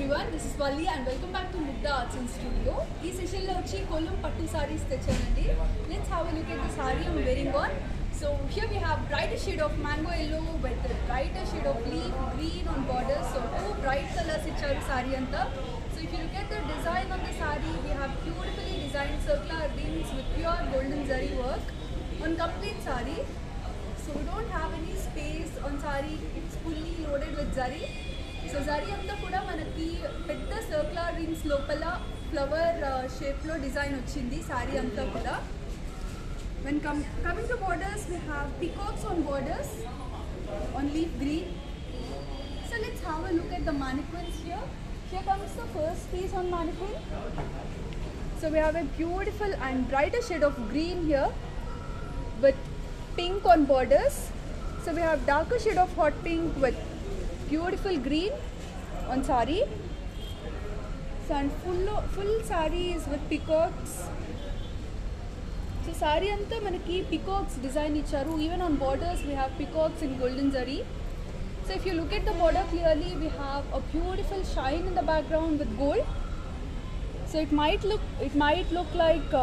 everyone, this is Valli and welcome back to Mugda Arts and Studio. Ee session lo vachi Kollam Pattu sarees techanandi. Let's have a look at the saree I'm wearing on. So here we have brighter shade of mango yellow with a brighter shade of leaf green on borders. So two bright colors icharu saree anta. So if you look at the design on the saree, we have beautifully designed circular rings with pure golden zari work on complete saree. So we don't have any space on saree. It's fully loaded with zari. So zari అంతా కూడా మనకి పెద్ద circular rings లోపల flower షేప్లో design వచ్చింది sorry అంతా కూడా. When coming to borders, we have peacocks on borders on leaf green. So let's have a look at the mannequins here. Here comes the first piece on mannequin. So we have a beautiful and brighter shade of green here with pink on borders. So we have darker shade of hot pink with beautiful green on saree. So and full saree is with peacocks. So saree anta manaki peacocks design icharu. Even on borders we have peacocks in golden zari. So if you look at the border clearly, we have a beautiful shine in the background with gold. So it might look like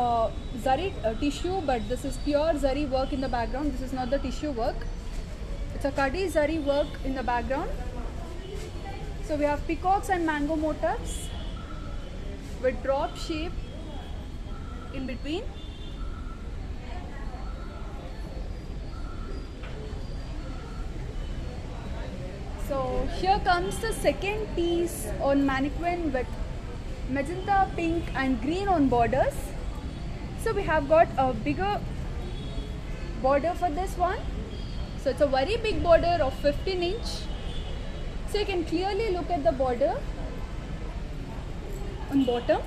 zari tissue, but this is pure zari work in the background. This is not the tissue work. It's a Kadi zari work in the background. So we have peacocks and mango motifs with drop shape in between. So here comes the second piece on mannequin with magenta, pink and green on borders. So we have got a bigger border for this one. So it's a very big border of 15 inch. So you can clearly look at the border on bottom.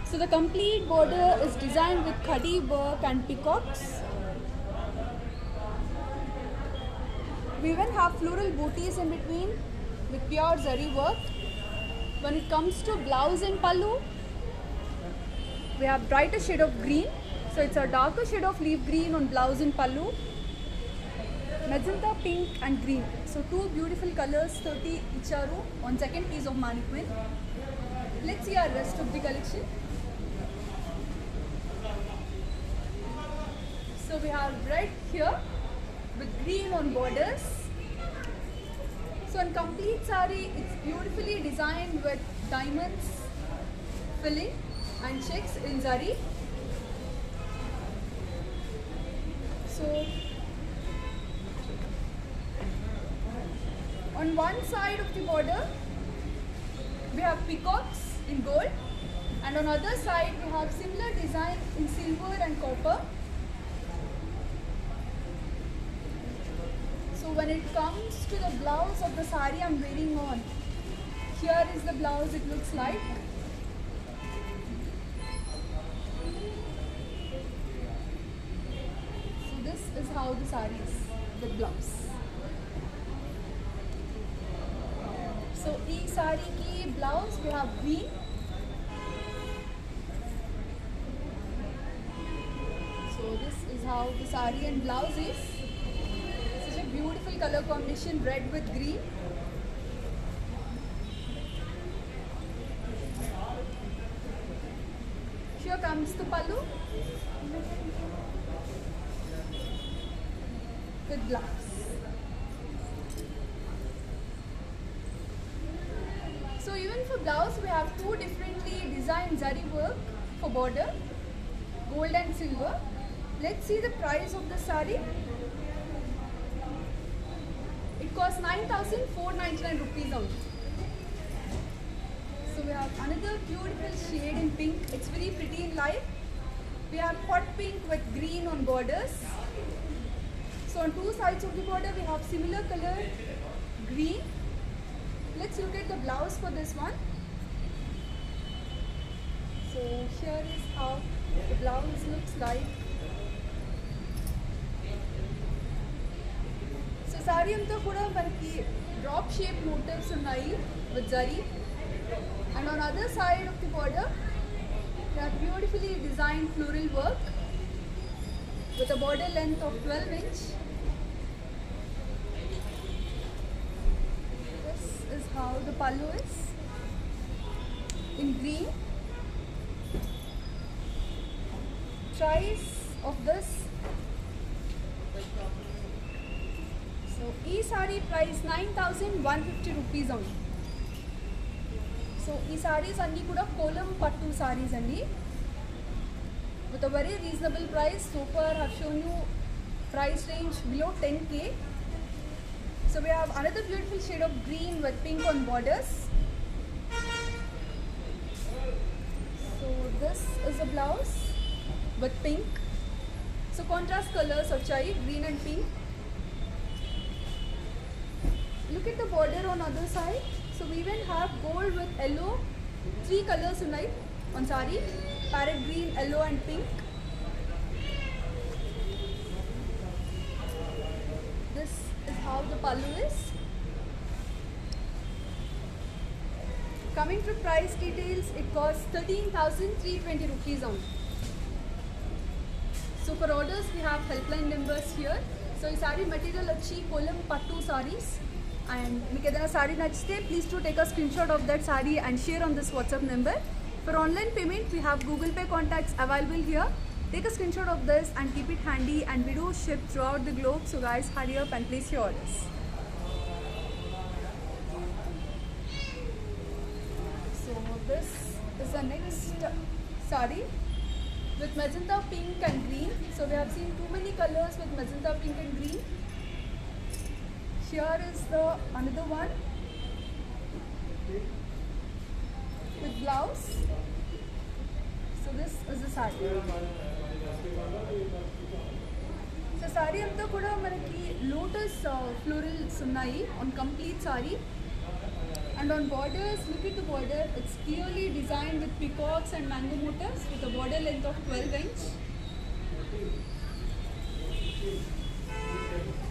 So the complete border is designed with khadi work and peacocks. We even have floral booties in between with pure zari work. When it comes to blouse and pallu, we have brighter shade of green. So it's a darker shade of leaf green on blouse and pallu. Magenta, pink and green. So two beautiful colors, 30 icharu on second piece of mannequin. Let's see our rest of the collection. So we have red here with green on borders. So in complete saree, it's beautifully designed with diamonds, filling and checks in zari. So on one side of the border, we have peacocks in gold, and on other side we have similar design in silver and copper. So when it comes to the blouse of the saree I'm wearing on, here is the blouse it looks like. So this is how the saree is with blouse. So each saree ki blouse we have green. So this is how the saree and blouse is. Such a beautiful color combination, red with green. Here comes the pallu with blouse. So even for blouse we have two differently designed zari work for border, gold and silver. Let's see the price of the saree. It costs 9,499 rupees only. So we have another beautiful shade in pink. It's very pretty in light. We have hot pink with green on borders. So on two sides of the border we have similar color green. Let's look at the blouse for this one. So here is how the blouse looks like. So saree anta kuda manaki drop shape motifs unnayi with zari, and on other side of the border we have beautifully designed floral work with a border length of 12 inch. This is how the pallu is. in green. Price of this. So ee saree price 9,150 rupees only. So ee sarees anni kuda kolam pattu sarees anni with a very reasonable price. So far I have shown you price range below 10k. So we have another beautiful shade of green with pink on borders. So this is a blouse with pink. So contrast colors of chai, green and pink. Look at the border on other side. So we even have gold with yellow. 3 colors tonight on saree. Parrot green, yellow and pink. This is how the pallu is. Coming to price details, it costs 13,320 rupees only. So for orders, we have helpline numbers here. So this saree material achi kolam pattu sarees. And meeku edaina saree nachite, please do take a screenshot of that saree and share on this WhatsApp number. For online payment, we have Google Pay contacts available here. Take a screenshot of this and keep it handy, and we do ship throughout the globe. So guys, hurry up and place your orders. So this is the next saree with magenta, pink and green. So we have seen too many colors with magenta, pink and green. Here is the another one with blouse. So this is the saree. So saree anta kuda manaki lotus florals unnayi on complete saree. And on borders, look at the border. It's clearly designed with peacocks and mango motifs with a border length of 12 inch.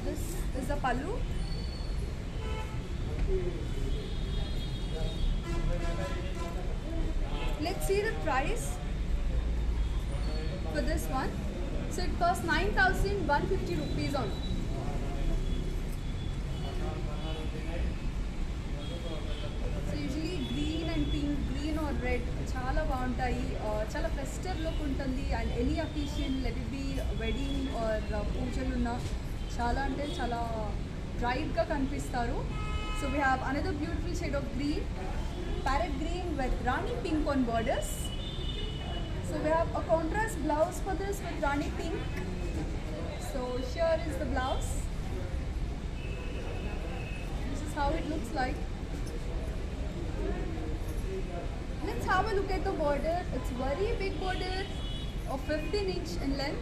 This is the pallu. Let's see the price for this one. So it costs 9,150 rupees only. So usually green and pink, green or red చాలా బాగుంటాయి, చాలా festive look ఉంటుంది. And any occasion, let it be wedding are పూజలు ఉన్న చాలా అంటే చాలా బ్రైట్గా కనిపిస్తారు. So we have another beautiful shade of green, parrot green with Rani pink on borders. So we have a contrast blouse for this with Rani pink. So here is the blouse. This is how it looks like. Let's have a look at the border. It's very big border of 15 inch in length.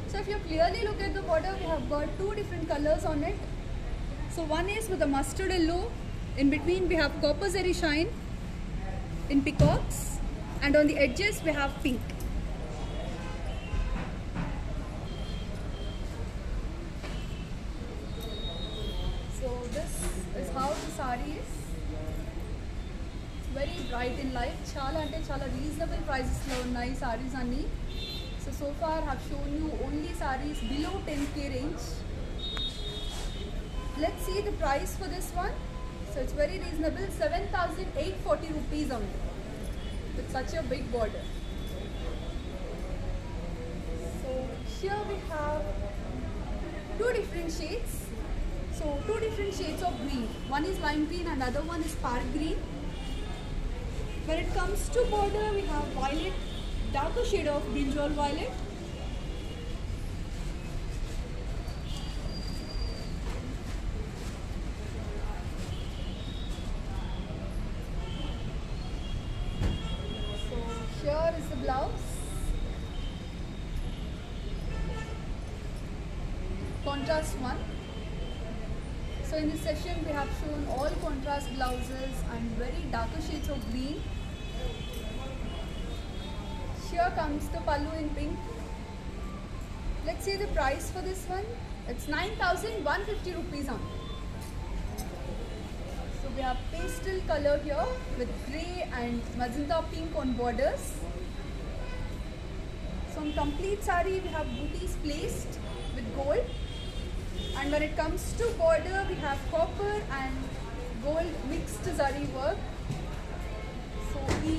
So if you clearly look at the border, we have got 2 different colors on it. So one is with a mustard yellow. In between we have copper zari shine in peacocks, and on the edges we have pink. So this is how the saree is. It's very bright in light. Chala ante chala reasonable prices lo unnai sarees anni. So far I have shown you only sarees below 10k range. Let's see the price for this one. So it's very reasonable, 7,840 rupees only with such a big border. So here we have 2 different shades. So 2 different shades of green. One is lime green and other one is park green. When it comes to border, we have violet, darker shade of brinjal violet. Here is the blouse. Contrast one. So in this session we have shown all contrast blouses and very darker shades of green. Here comes the pallu in pink. Let's see the price for this one. It's 9,150 rupees only. So we have pastel color here with grey and magenta pink on borders. So on complete saree we have booties placed with gold, and when it comes to border we have copper and gold mixed zari work. So ఈ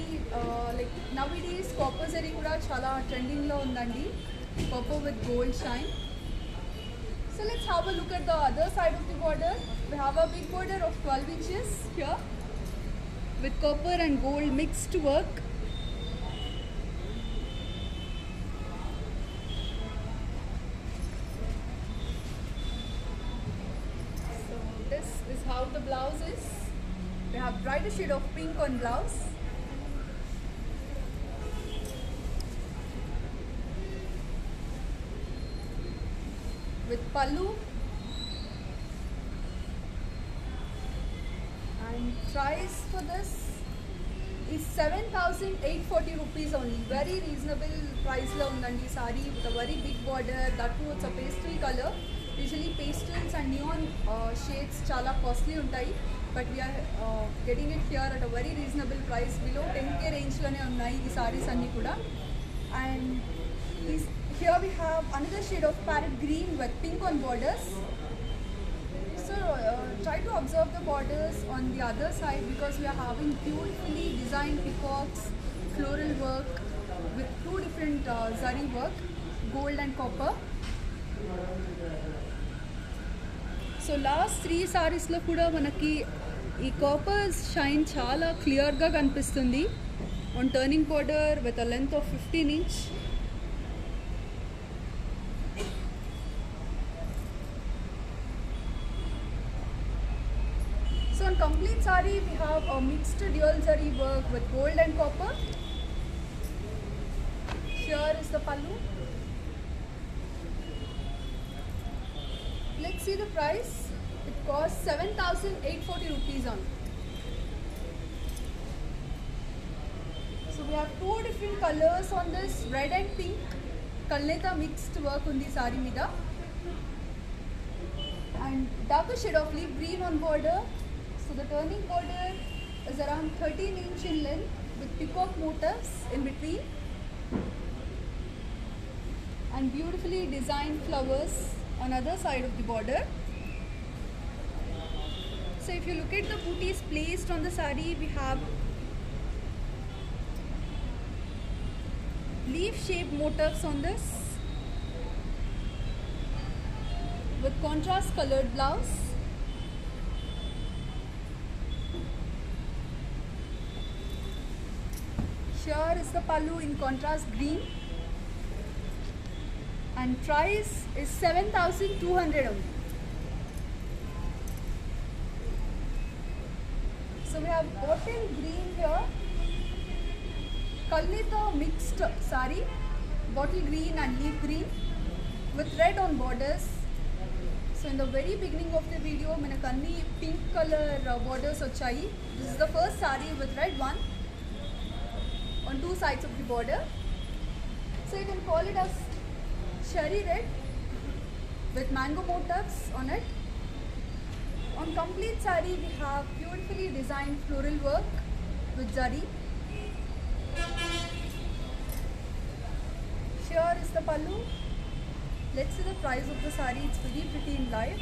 like now days copper zari కూడా చాలా ట్రెండింగ్లో ఉందండి. Copper with gold shine. So let's have a look at the other side of the border. We have a big border of 12 inches here with copper and gold mixed work. So this is how the blouse is. We have brighter shade of pink on blouse. With pallu and price for this is 7,840 rupees only. Very reasonable price lo undandi saree with a very big border. That too it's a pastel color. Usually pastels and neon shades chala costly untayi, but we are getting it here at a very reasonable price. Below 10k range lone unnayi ee sarees anni kuda. And these here we have another shade of parrot green with pink on borders. So try to observe the borders on the other side because we are having beautifully designed peacocks, floral work with two different zari work, gold and copper. So last 3 sarees lo kuda manaki ee copper shine chala clear ga kanipistundi on turning border with a length of 15 inch. So on complete saree we have a mixed dual zari work with gold and copper. Here is the pallu. Let's see the price. It costs 7,840 rupees on. So we have 2 different colors on this, red and pink. Kalneta mixed work on the saree mida. And darker shade of leaf green on border. So the turning border is around 13 inch in length with peacock motifs in between and beautifully designed flowers on other side of the border. So if you look at the booties placed on the saree, we have leaf shaped motifs on this with contrast colored blouse. Here is the pallu in contrast green and price is 7,200 only. So we have bottle green here, Kalnita mixed saree, bottle green and leaf green with red on borders. So in the very beginning of the video, manaku anni pink color borders vachayi. This is the first saree with red one on 2 sides of the border. So you can call it as cherry red with mango motifs on it. On complete saree we have beautifully designed floral work with zari. Here is the pallu. Let's see the price of the saree. It's very pretty in live.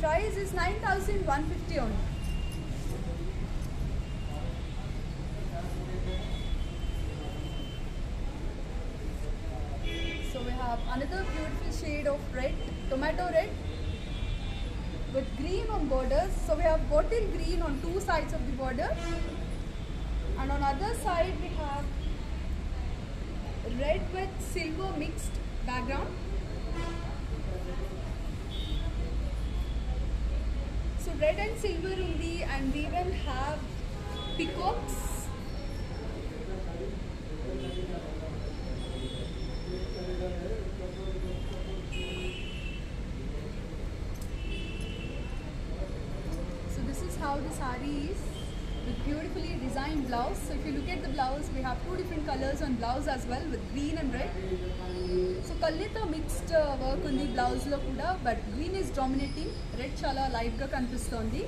Price is 9,150 only. So we have another beautiful shade of red, tomato red with green on borders. So we have bottle green on 2 sides of the border and on other side we have red with silver mixed background. So red and silver undi and we even have peacocks. So this is how the saree is with beautifully designed blouse. So if you look at the blouse, we have 2 different colors on blouse as well with green and red. So Kalnita mixed work on the blouse lo kuda, but green is dominating. Red chala light ga kanipistondi.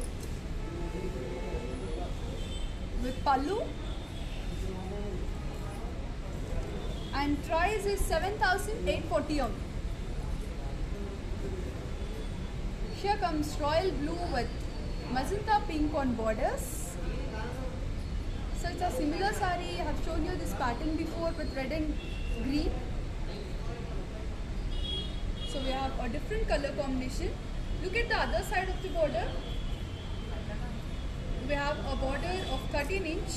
With pallu and price is 7,840 only. Here comes royal blue with magenta pink on borders. So it's a similar saree. I have shown you this pattern before with red and green. So we have a different color combination. Look at the other side of the border. We have a border of 13 inch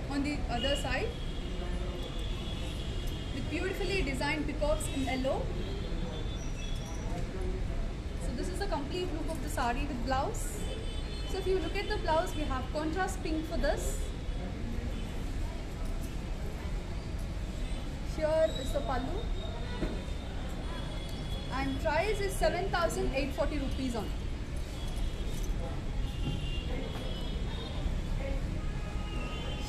on the other side with beautifully designed peacocks in yellow. So this is the complete look of the saree with blouse. So if you look at the blouse, we have contrast pink for this. Here is the pallu. And price is 7,840 rupees on.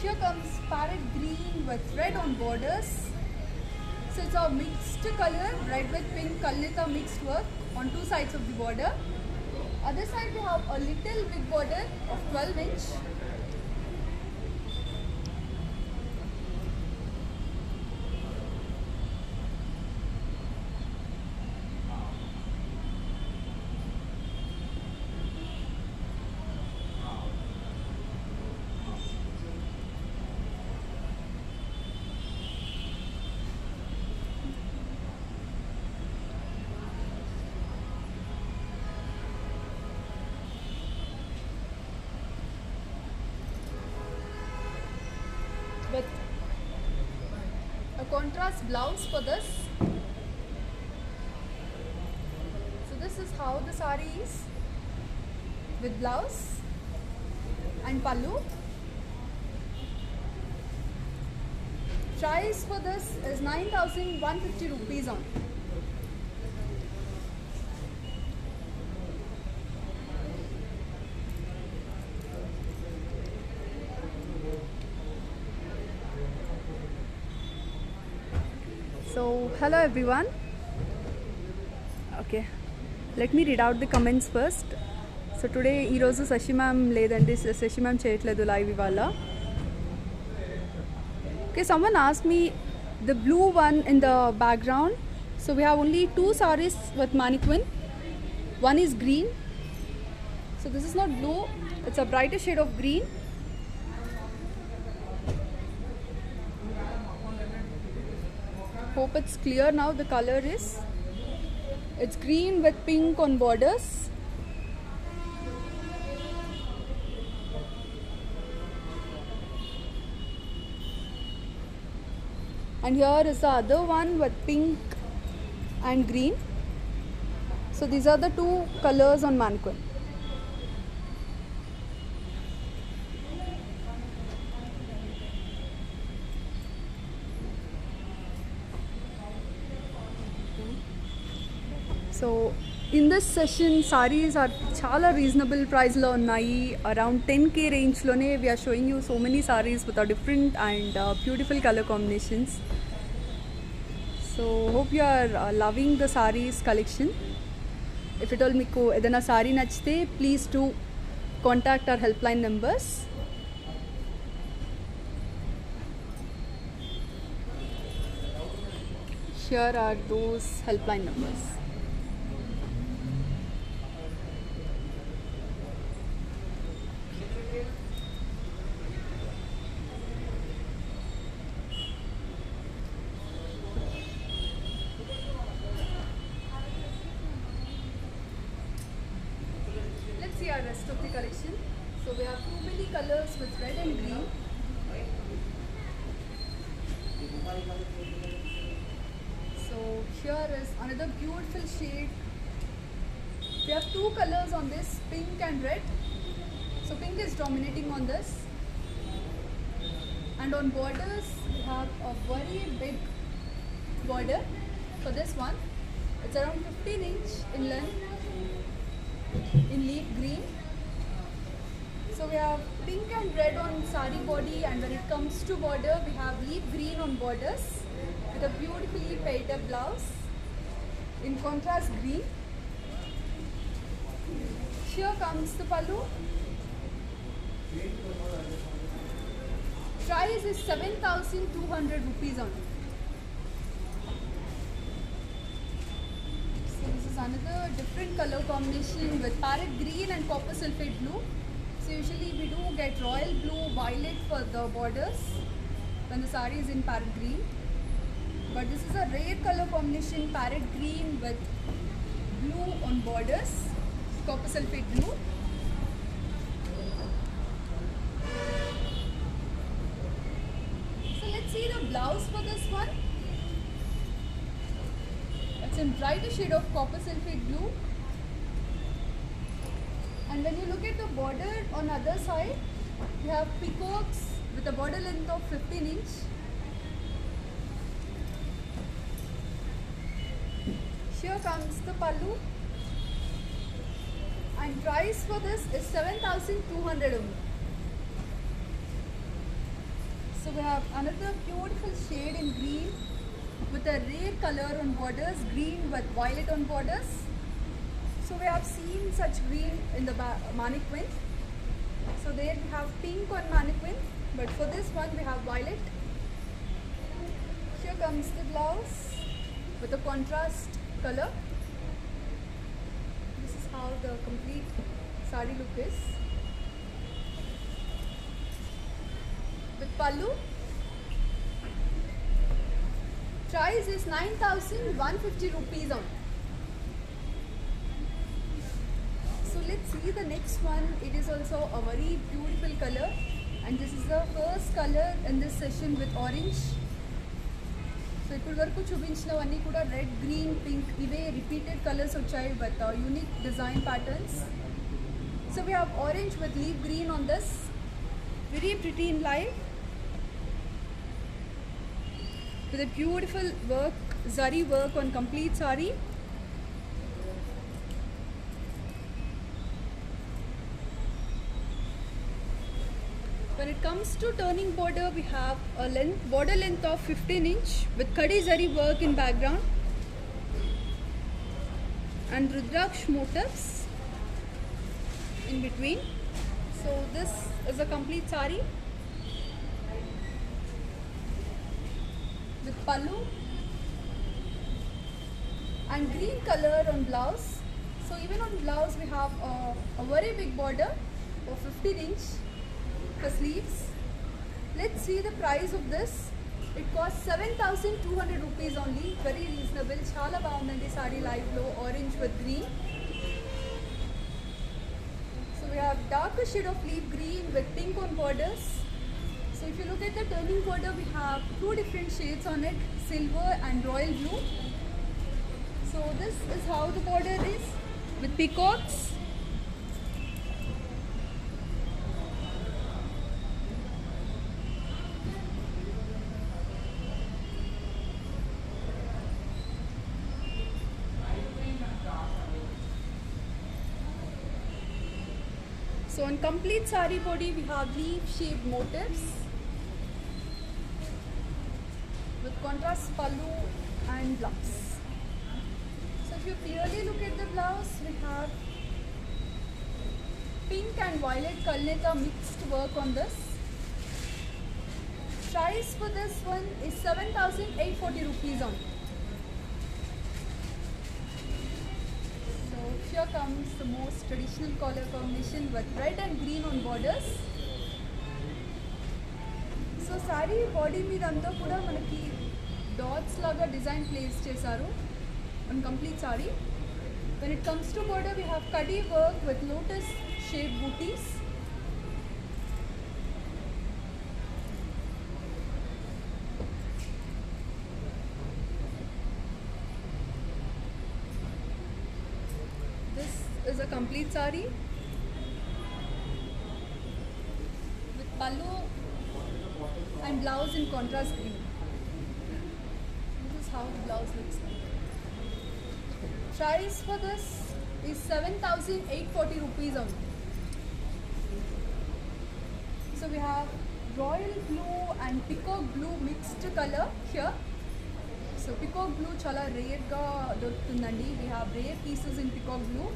Here comes parrot green with red on borders. So it's a mixed color, red with pink Kalnita mixed work on two sides of the border. Other side we have a little big border of 12 inch. With a contrast blouse for this. So this is how the saree is with blouse and pallu. Price for this is 9,150 rupees on. So hello everyone. Okay, let me read out the comments first. So today ee roju Sashi ma'am ledandi, Sashi ma'am cheyatledu live ivala. Okay, someone asked me the blue one in the background. So we have only two sarees with mannequin. One is green. So this is not blue, it's a brighter shade of green. Hope it's clear now. The color is, it's green with pink on borders. And here is the other one with pink and green. So these are the two colors on mannequin. So in this session, sarees are chala reasonable price lo unnai, around 10k range lone. We are showing you so many sarees with a different and beautiful color combinations. So hope you are loving the sarees collection. If at all meeku edaina saree nachite, please do contact our helpline numbers. Here are those helpline numbers. See our rest of the collection. So we have too many colors with red and green. So here is another beautiful shade. We have two colors on this, pink and red. So pink is dominating on this. And on borders we have a very big border for this one. It's around 15 inch in length, in leaf green. So we have pink and red on sari body, and when it comes to border we have leaf green on borders with a beautifully paid up blouse in contrast green. Here comes the pallu. Price is 7,200 rupees on. So this is another different color combination with parrot green and copper sulphate blue. So usually we do get royal blue, violet for the borders when the sari is in parrot green. But this is a rare color combination, parrot green with blue on borders, copper sulphate blue. So let's see the blouse for this one. It's in brighter shade of copper sulphate blue. And when you look at the border on other side, you have peacocks with a border length of 15 inch. Here comes the pallu. And price for this is 7,200 only. So we have another beautiful shade in green with a rare color on borders, green with violet on borders. So we have seen such green in the mannequin. So there we have pink on mannequin, but for this one we have violet. Here comes the blouse with a contrast color. This is how the complete sari look is. With pallu, price is 9,150 rupees on. So let's see the next one. It is also a very beautiful color, and this is the first color in this session with orange. So ఇప్పుడు వరకు చూపించినవన్నీ కూడా red, green, pink ఇవే repeated colours వచ్చాయి with unique design patterns. So we have orange with leaf green on this. Very pretty in live. With a beautiful work, zari work on complete sari. When it comes to turning border, we have a border length of 15 inch with Khadi zari work in background and Rudraksh motifs in between. So this is a complete sari with pallu and green color on blouse. So even on blouse we have a very big border of 15 inch for sleeves. Let's see the price of this. It costs 7,200 rupees only. Very reasonable. Chala baagundandi sari live low orange with green. So we have darker shade of leaf green with pink on borders. So if you look at the turning border, we have two different shades on it, silver and royal blue. So this is how the border is with peacocks. So on complete sari body we have leaf shaped motifs with contrast pallu and blouse. So if you clearly look at the blouse, we have pink and violet kalneta mixed work on this. Price for this one is 7,840 rupees on. Here comes the most traditional color combination with red and green on borders. So sari body meedanta kuda manaki dots laga design place chesaru on complete sari. When it comes to border, we have Khadi work with lotus shaped booties. This is a complete sari with pallu and blouse in contrast green. This is how the blouse looks like. Price for this is 7,840 rupees only. So we have royal blue and peacock blue mixed color here. So peacock blue chala rare ga dorukundandi. We have rare pieces in peacock blue.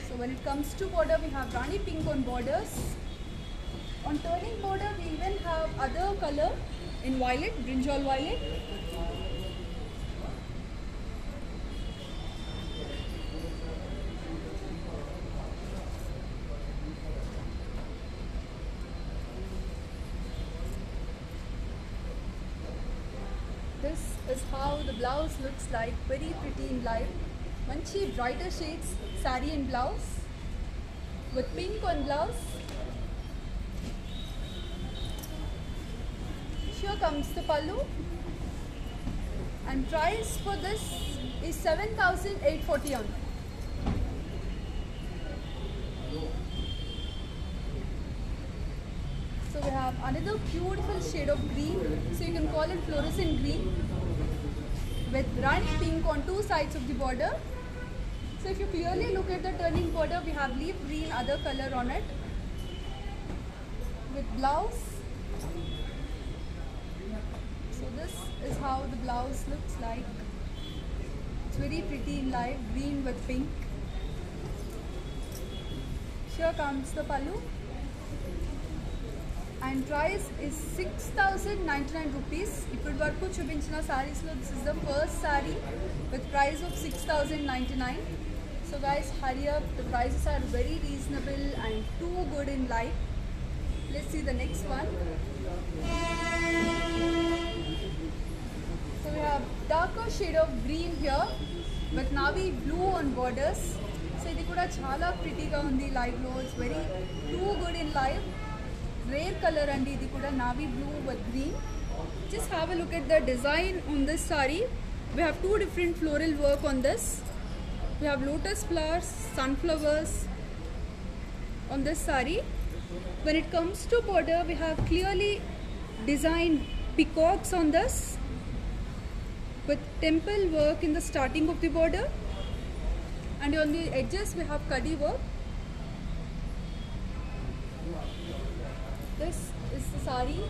So when it comes to border, we have Rani pink on borders. On turning border, we even have other color in violet, brinjal violet. is how the blouse looks like, very pretty in live. Manchi brighter shades, saree and blouse with pink on blouse. Here comes the pallu, and price for this is 7,840 on. So we have another beautiful shade of green, so you can call it fluorescent green, with run pink on two sides of the border. So if you clearly look at the turning border, we have leaf green other color on it, with blouse. So this is how the blouse looks like. It's very pretty in live, green with pink. Here comes the pallu, and price is 6,099 rupees. ఇప్పుడు వరకు చూపించిన sarees లో this is the first saree with price of 6,099. So guys, hurry up, the prices are very reasonable and too good in life. Let's see the next one. So we have darker shade of green here with navy blue on borders. So ఇది కూడా చాలా prettyగా ఉంది live లో. It's very too good in live. Rare color and ఇది కూడా navy blue with green. Just have a look at the design on this saree. We have two different floral work on this. We have lotus flowers, sunflowers on this saree. When it comes to border, we have clearly designed peacocks on this with temple work in the starting of the border, and on the edges we have kadi work. This is the saree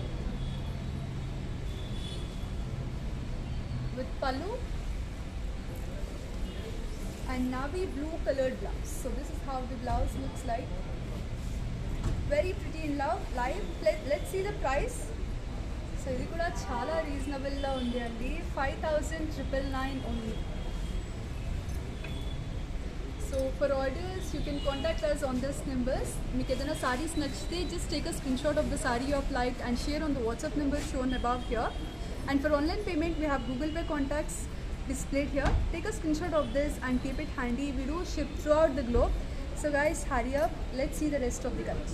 with pallu and navy blue colored blouse. So this is how the blouse looks like. Very pretty in live. Let's see the price. So ఇది కూడా చాలా reasonable గా ఉంది అండి. 5,999 only. So for orders, you can contact us on this numbers. మీకు ఏదైనా sarees నచ్చితే just take a screenshot of the saree you have liked and share on the WhatsApp number shown above here. And for online payment, we have Google Pay contacts displayed here. Take a screenshot of this and keep it handy. We do ship throughout the globe. So guys, hurry up. Let's see the rest of the colors.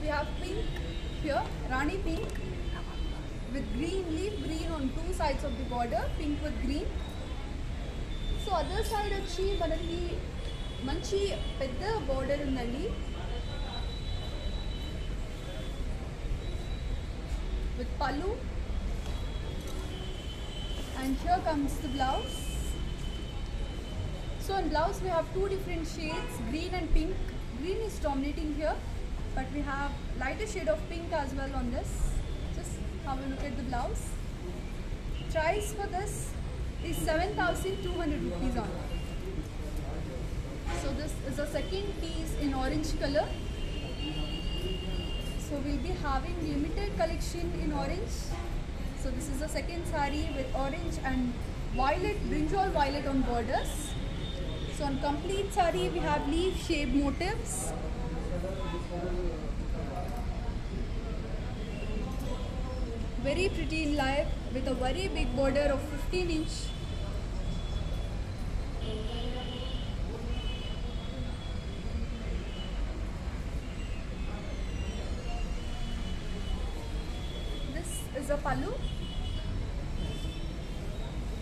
We have pink here, Rani pink with green, leaf green on two sides of the border, pink with green. So other side వచ్చి మనకి మంచి పెద్ద border ఉందండి with pallu, and here comes the blouse. So in blouse we have two different shades, green and pink. Green is dominating here, but we have lighter shade of pink as well on this. Just have a look at the blouse. Price for this is 7,200 rupees on. So this is a second piece in orange color. So we'll be having limited collection in orange. So this is the second saree with orange and violet, brinjal violet on borders. So on complete saree we have leaf shape motifs. Very pretty in live with a very big border of 15 inch. This is a pallu,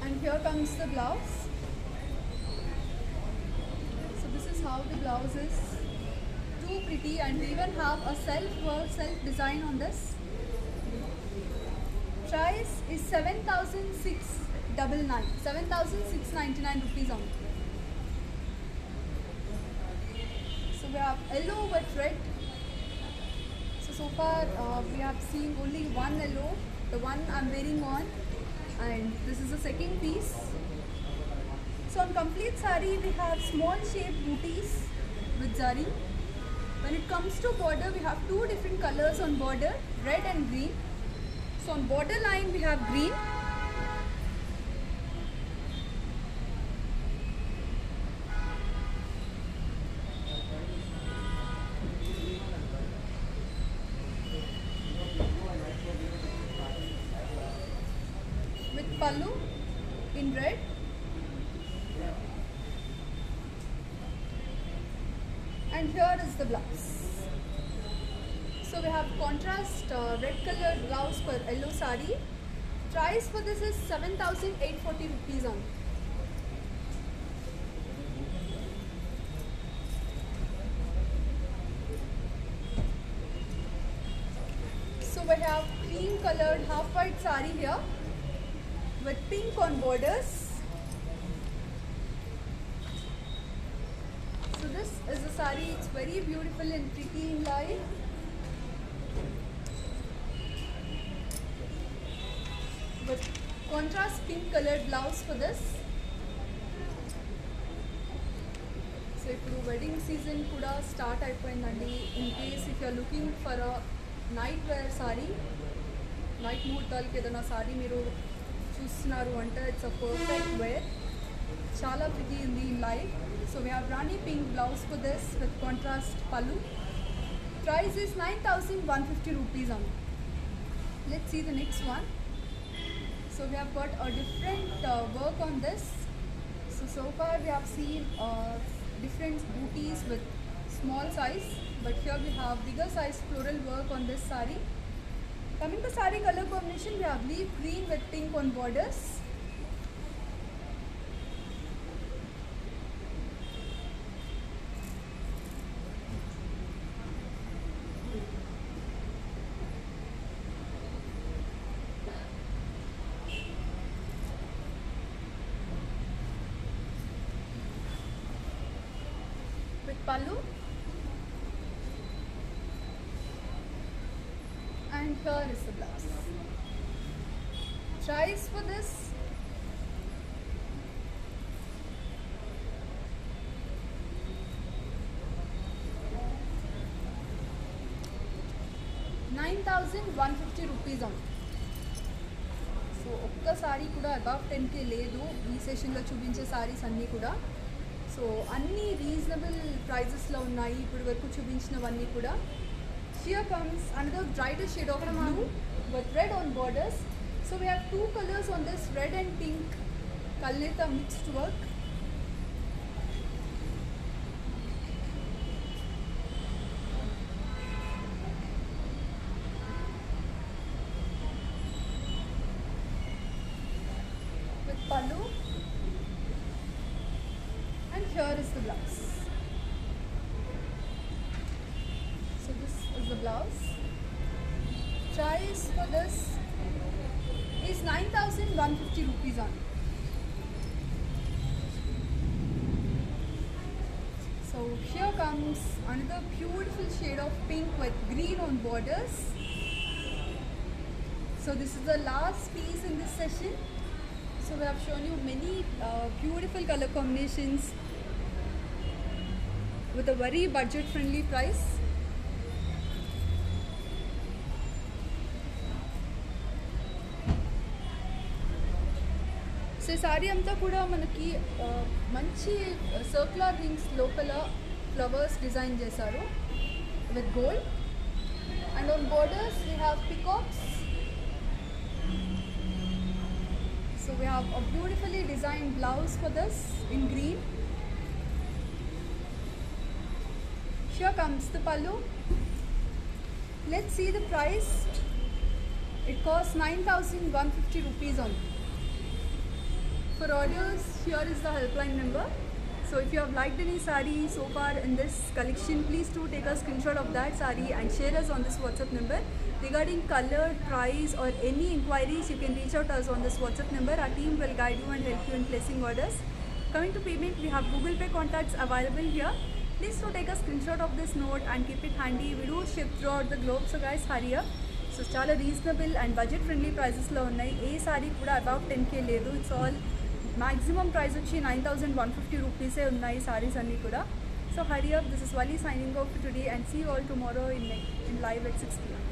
and here comes the blouse. So this is how the blouse is. Too pretty, and we even have a self design on this. Price is 7,699 rupees on. So we have yellow with red. So far we have seen only one yellow, the one I'm wearing on, and this is the second piece. So on complete saree we have small shaped booties with zari. When it comes to border, we have two different colors on border, red and green. So on border line we have green, pallu in red. And here is the blouse. So we have contrast red colored blouse for yellow saree. Price for this is 7,840 rupees on. So we have cream colored half white saree here with pink on borders. So this is the saree. It's very beautiful and pretty in light. With contrast pink colored blouse for this. So ఇప్పుడు wedding season కూడా start అయిపోయిందండి. In case if you are looking for a night wear saree, night ముహూర్తాలకి ఏదైనా sorry మీరు చూస్తున్నారు అంటే it's a perfect wear. చాలా pretty ఉంది in light. So we have Rani pink blouse for this with contrast pallu. Price is 9,150 rupees on. Let's see the next one. So we have got a different work on this. So far we have seen different booties with small size, but here we have bigger size floral work on this saree. Coming to saree color combination, we have leaf green with pink on borders. With pallu. And here is the blouse. Price for this ₹9,150 on. So ఒక్క sorry కూడా above 10K లేదు ఈ సెషన్లో చూపించే సారీస్ అన్నీ కూడా. So అన్నీ reasonable ప్రైజెస్లో ఉన్నాయి ఇప్పుడు వరకు చూపించినవన్నీ కూడా. Here comes another brighter shade of blue with red on borders. So we have two colors on this, red and pink Kalneta mixed work. With pallu. And here is the blouse. So this is the blouse. Price for this is 9,150 rupees on. So here comes another beautiful shade of pink with green on borders. So this is the last piece in this session. So we have shown you many beautiful color combinations with a very budget friendly price. So ఈ sorry అంతా కూడా మనకి మంచి circular rings లోపల flowers design చేశారు with gold. And on borders we have peacocks. So we have a beautifully design blouse for this in green. Here comes the pallu. Let's see the price. It costs 9,150 rupees on. For orders, here is the helpline number. So if you have liked any saree so far in this collection, please do take a screenshot of that saree and share us on this WhatsApp number. Regarding color, price or any inquiries, you can reach out to us on this WhatsApp number. Our team will guide you and help you in placing orders. Coming to payment, we have Google Pay contacts available here. Please do take a screenshot of this note and keep it handy. We do ship throughout the globe, so guys hurry up. So చాలా reasonable and budget friendly ప్రైజెస్లో ఉన్నాయి. ఏ sorry కూడా above 10K లేదు. It's all maximum price వచ్చి 9,150 రూపీసే ఉన్నాయి సారీస్ అన్నీ కూడా. So hurry up. This is Vali signing off today and see you all tomorrow in live at 6 PM.